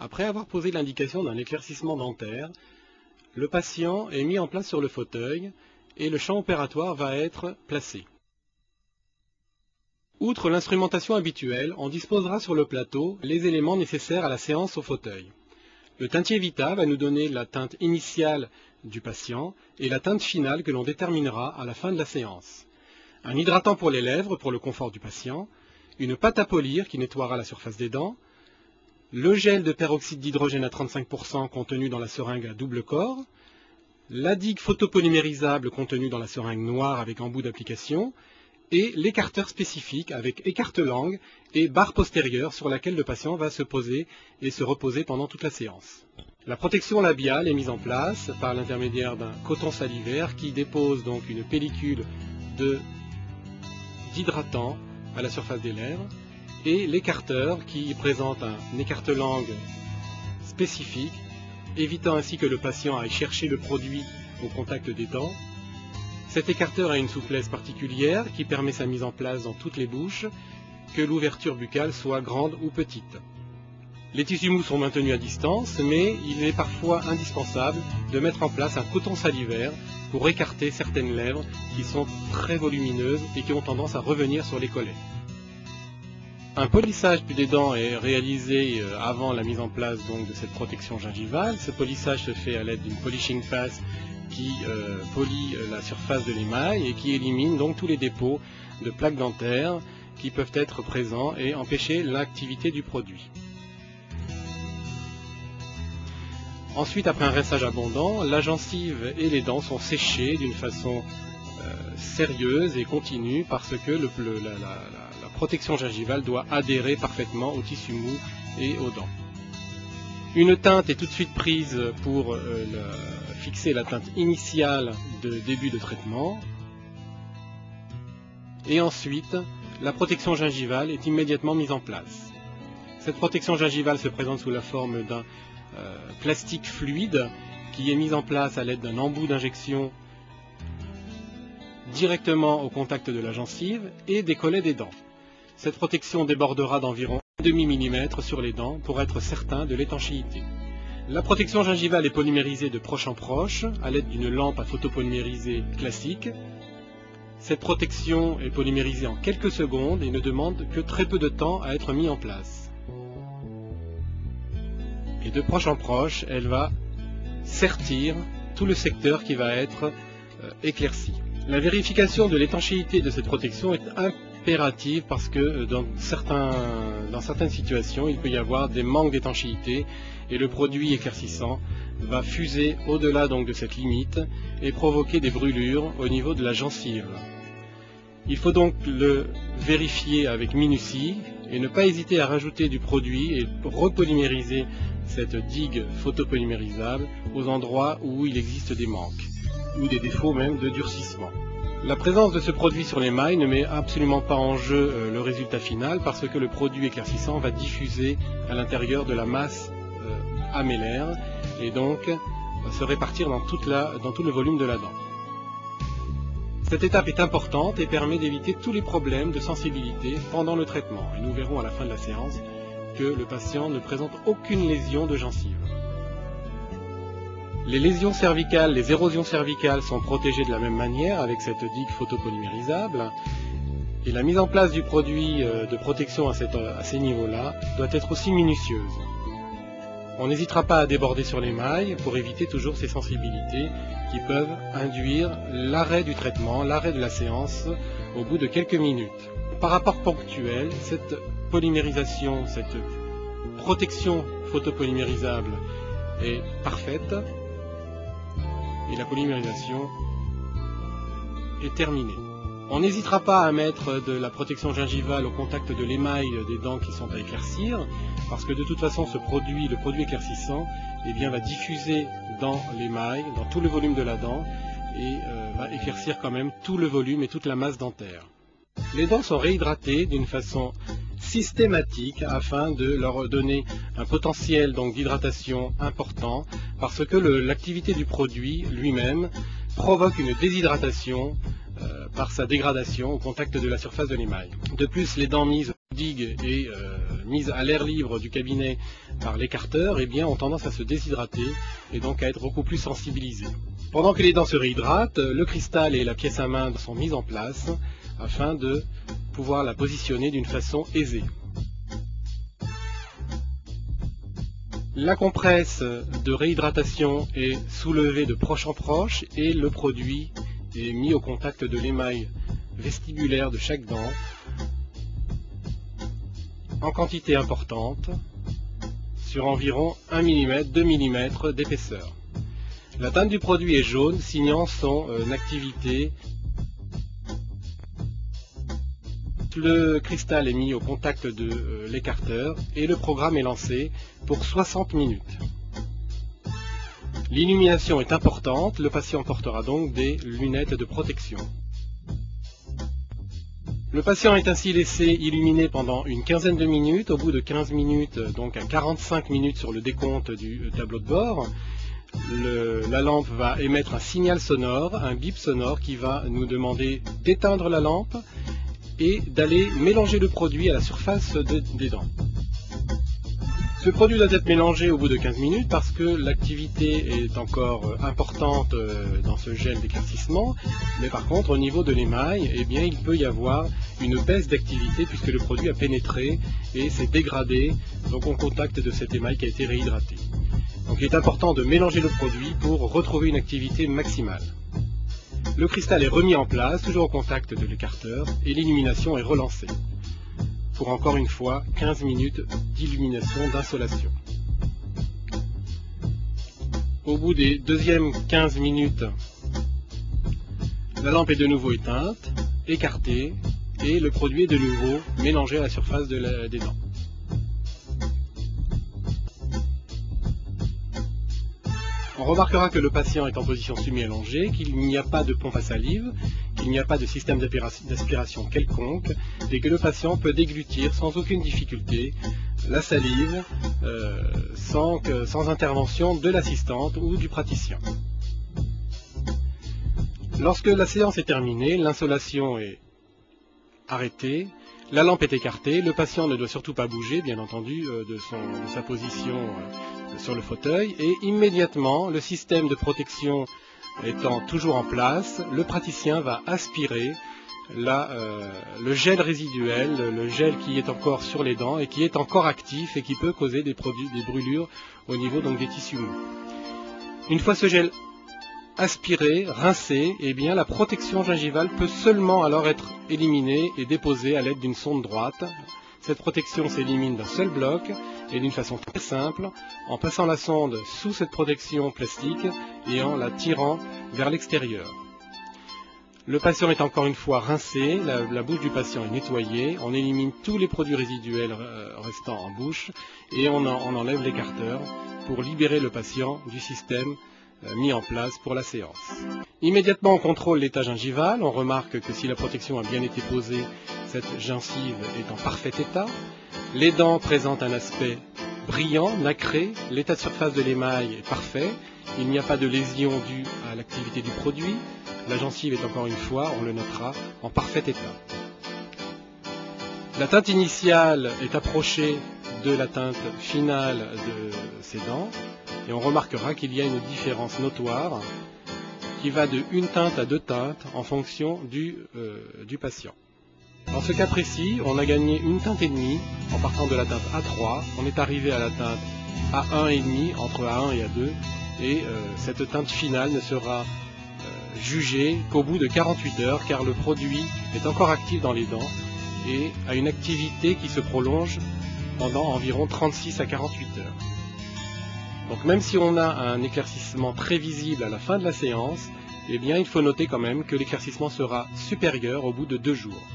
Après avoir posé l'indication d'un éclaircissement dentaire, le patient est mis en place sur le fauteuil et le champ opératoire va être placé. Outre l'instrumentation habituelle, on disposera sur le plateau les éléments nécessaires à la séance au fauteuil. Le teintier Vita va nous donner la teinte initiale du patient et la teinte finale que l'on déterminera à la fin de la séance. Un hydratant pour les lèvres pour le confort du patient, une pâte à polir qui nettoiera la surface des dents, le gel de peroxyde d'hydrogène à 35% contenu dans la seringue à double corps, la digue photopolymérisable contenue dans la seringue noire avec embout d'application, et l'écarteur spécifique avec écarte-langue et barre postérieure sur laquelle le patient va se poser et se reposer pendant toute la séance. La protection labiale est mise en place par l'intermédiaire d'un coton salivaire qui dépose donc une pellicule d'hydratant à la surface des lèvres et l'écarteur qui présente un écarte-langue spécifique, évitant ainsi que le patient aille chercher le produit au contact des dents. Cet écarteur a une souplesse particulière qui permet sa mise en place dans toutes les bouches, que l'ouverture buccale soit grande ou petite. Les tissus mous sont maintenus à distance, mais il est parfois indispensable de mettre en place un coton salivaire pour écarter certaines lèvres qui sont très volumineuses et qui ont tendance à revenir sur les collets. Un polissage des dents est réalisé avant la mise en place donc, de cette protection gingivale. Ce polissage se fait à l'aide d'une polishing paste qui polit la surface de l'émail et qui élimine donc tous les dépôts de plaques dentaires qui peuvent être présents et empêcher l'activité du produit. Ensuite, après un rinçage abondant, la gencive et les dents sont séchées d'une façon sérieuse et continue parce que la protection gingivale doit adhérer parfaitement au tissu mou et aux dents. Une teinte est tout de suite prise pour fixer la teinte initiale de début de traitement. Et ensuite, la protection gingivale est immédiatement mise en place. Cette protection gingivale se présente sous la forme d'un plastique fluide qui est mis en place à l'aide d'un embout d'injection directement au contact de la gencive et des collets des dents. Cette protection débordera d'environ 1/2 mm sur les dents pour être certain de l'étanchéité. La protection gingivale est polymérisée de proche en proche à l'aide d'une lampe à photopolymériser classique. Cette protection est polymérisée en quelques secondes et ne demande que très peu de temps à être mise en place. Et de proche en proche, elle va sertir tout le secteur qui va être éclairci. La vérification de l'étanchéité de cette protection est impérative parce que dans certaines situations, il peut y avoir des manques d'étanchéité et le produit éclaircissant va fuser au-delà donc de cette limite et provoquer des brûlures au niveau de la gencive. Il faut donc le vérifier avec minutie et ne pas hésiter à rajouter du produit et repolymériser cette digue photopolymérisable aux endroits où il existe des manques ou des défauts même de durcissement. La présence de ce produit sur l'émail ne met absolument pas en jeu le résultat final parce que le produit éclaircissant va diffuser à l'intérieur de la masse améllaire et donc va se répartir dans tout le volume de la dent. Cette étape est importante et permet d'éviter tous les problèmes de sensibilité pendant le traitement. Et nous verrons à la fin de la séance que le patient ne présente aucune lésion de gencive. Les lésions cervicales, les érosions cervicales sont protégées de la même manière avec cette digue photopolymérisable. Et la mise en place du produit de protection à ces niveaux-là doit être aussi minutieuse. On n'hésitera pas à déborder sur l'émail pour éviter toujours ces sensibilités qui peuvent induire l'arrêt du traitement, l'arrêt de la séance au bout de quelques minutes. Par rapport ponctuel, cette polymérisation, cette protection photopolymérisable est parfaite et la polymérisation est terminée. On n'hésitera pas à mettre de la protection gingivale au contact de l'émail des dents qui sont à éclaircir, parce que de toute façon ce produit, le produit éclaircissant, va diffuser dans l'émail, dans tout le volume de la dent, et va éclaircir quand même tout le volume et toute la masse dentaire. Les dents sont réhydratées d'une façon systématique afin de leur donner un potentiel d'hydratation important, parce que l'activité du produit lui-même provoque une déshydratation par sa dégradation au contact de la surface de l'émail. De plus, les dents mises digue et mises à l'air libre du cabinet par l'écarteur, eh bien, ont tendance à se déshydrater et donc à être beaucoup plus sensibilisées. Pendant que les dents se réhydratent, le cristal et la pièce à main sont mis en place afin de pouvoir la positionner d'une façon aisée. La compresse de réhydratation est soulevée de proche en proche et le produit est mis au contact de l'émail vestibulaire de chaque dent en quantité importante sur environ 1 mm, 2 mm d'épaisseur. La teinte du produit est jaune, signant son activité. Le cristal est mis au contact de l'écarteur et le programme est lancé pour 60 minutes. L'illumination est importante, le patient portera donc des lunettes de protection. Le patient est ainsi laissé illuminer pendant une quinzaine de minutes. Au bout de 15 minutes, donc à 45 minutes sur le décompte du tableau de bord, la lampe va émettre un signal sonore, un bip sonore qui va nous demander d'éteindre la lampe et d'aller mélanger le produit à la surface des dents. Ce produit doit être mélangé au bout de 15 minutes parce que l'activité est encore importante dans ce gel d'éclaircissement, mais par contre au niveau de l'émail, eh bien, il peut y avoir une baisse d'activité puisque le produit a pénétré et s'est dégradé donc au contact de cet émail qui a été réhydraté. Donc il est important de mélanger le produit pour retrouver une activité maximale. Le cristal est remis en place, toujours au contact de l'écarteur, et l'illumination est relancée. Pour encore une fois 15 minutes d'illumination d'insolation. Au bout des deuxièmes 15 minutes, la lampe est de nouveau éteinte, écartée, et le produit est de nouveau mélangé à la surface des dents. On remarquera que le patient est en position semi-allongée, qu'il n'y a pas de pompe à salive, qu'il n'y a pas de système d'aspiration quelconque, et que le patient peut déglutir sans aucune difficulté la salive sans intervention de l'assistante ou du praticien. Lorsque la séance est terminée, l'insolation est arrêtée, la lampe est écartée, le patient ne doit surtout pas bouger, bien entendu, de sa position sur le fauteuil, et immédiatement, le système de protection étant toujours en place, le praticien va aspirer le gel résiduel, le gel qui est encore sur les dents et qui est encore actif et qui peut causer des brûlures au niveau donc des tissus mous. Une fois ce gel aspiré, rincé, eh bien la protection gingivale peut seulement alors être éliminée et déposée à l'aide d'une sonde droite. Cette protection s'élimine d'un seul bloc et d'une façon très simple, en passant la sonde sous cette protection plastique et en la tirant vers l'extérieur. Le patient est encore une fois rincé, la bouche du patient est nettoyée, on élimine tous les produits résiduels restants en bouche et on enlève l'écarteur pour libérer le patient du système mis en place pour la séance. Immédiatement on contrôle l'état gingival, on remarque que si la protection a bien été posée, cette gencive est en parfait état. Les dents présentent un aspect brillant, nacré, l'état de surface de l'émail est parfait, il n'y a pas de lésion due à l'activité du produit, la gencive est encore une fois, on le notera, en parfait état. La teinte initiale est approchée de la teinte finale de ces dents, et on remarquera qu'il y a une différence notoire qui va de une teinte à deux teintes en fonction du patient. Dans ce cas précis, on a gagné une teinte et demie en partant de la teinte A3, on est arrivé à la teinte A1,5 entre A1 et A2, et cette teinte finale ne sera jugée qu'au bout de 48 heures, car le produit est encore actif dans les dents et a une activité qui se prolonge pendant environ 36 à 48 heures. Donc même si on a un éclaircissement très visible à la fin de la séance, eh bien il faut noter quand même que l'éclaircissement sera supérieur au bout de 2 jours.